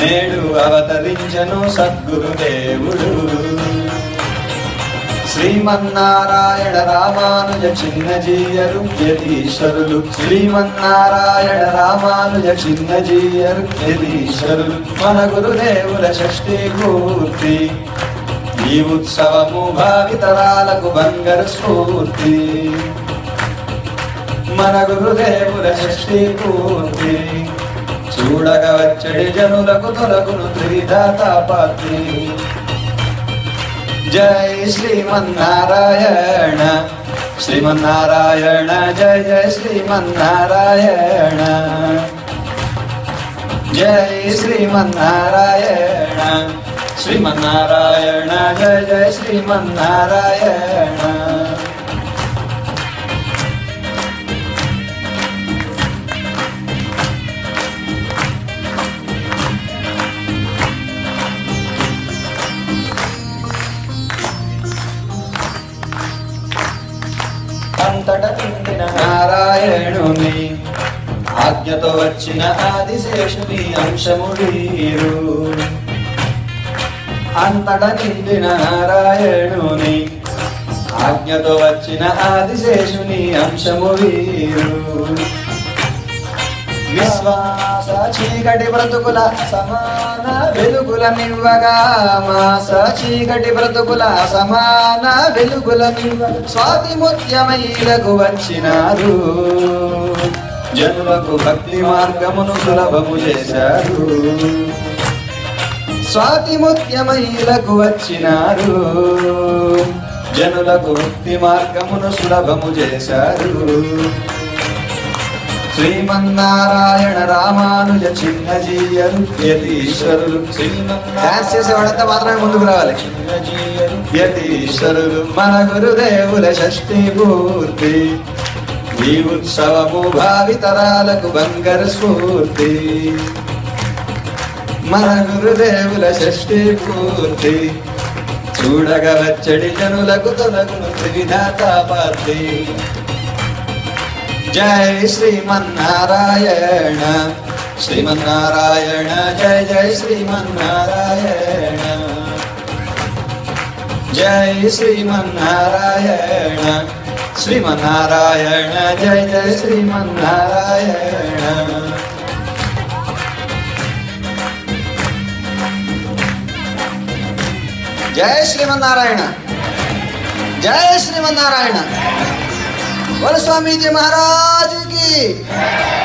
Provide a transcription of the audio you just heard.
నేడు అవతరించను సద్గురుదేవుడు. శ్రీమన్నారాయణ రామానుజ చిన్నజీయరు యతీశ్వరులు. శ్రీమన్నారాయణ రామానుజ చిన్నజీయరు యతీశ్వరులు. మన గురుదేవుల షష్ఠీ పూర్తి. ఈ ఉత్సవము భావితరాలకు బంగారు స్ఫూర్తి. మన గురుదేవుల షష్ఠీ పూర్తి. చూడగ వచ్చడి జనులకు తొలగును త్రివిధాతాపాత్రి. జై శ్రీమన్నారాయణ శ్రీమన్నారాయణ జయ జయ శ్రీమన్నారాయణ. జై శ్రీమన్నారాయణ శ్రీమన్నారాయణ జయ జయ శ్రీమన్నారాయణ. అంతట నిండిన నారాయణుని ఆజ్ఞతో వచ్చిన ఆదిశేషుని అంశము వీరు. అంతట నిండిన నారాయణుని ఆజ్ఞతో వచ్చిన ఆదిశేషుని అంశము వీరు. విశ్వాస చీకటి బ్రతుకుల సమాన వెలుగులనివ్వగా. మాస చీకటి బ్రతుకుల సమాన వెలుగులనివ్వగా స్వాతి ముత్యమైలకు వచ్చినారు. జనులకు భక్తి మార్గమును సులభము చేశారు. స్వాతి ముత్యమైలకు వచ్చినారు. జనులకు భక్తి మార్గమును సులభము చేశారు. శ్రీమన్నారాయణ రామానుజ చిన్నజీయరు యతీశ్వరులు. డాన్స్ చేసేవాడంతా మాత్రమే ముందుకు రావాలి. యతీశ్వరులు మన గురుదేవుల షష్ఠీ పూర్తి. ఈ ఉత్సవము భావితరాలకు బంగారు స్ఫూర్తి. మన గురుదేవుల షష్ఠీ పూర్తి. చూడగ వచ్చడి జనులకు తొలగును త్రివిధాతాపాత్రి. జై శ్రీమన్నారాయణ శ్రీమన్నారాయణ జయ జయ శ్రీమన్నారాయణ. జై శ్రీమన్నారాయణ శ్రీమన్నారాయణ జయ జయ శ్రీమన్నారాయణ. జై శ్రీమన్నారాయణ జై శ్రీమన్నారాయణ. बोलो स्वामी जी महाराज की।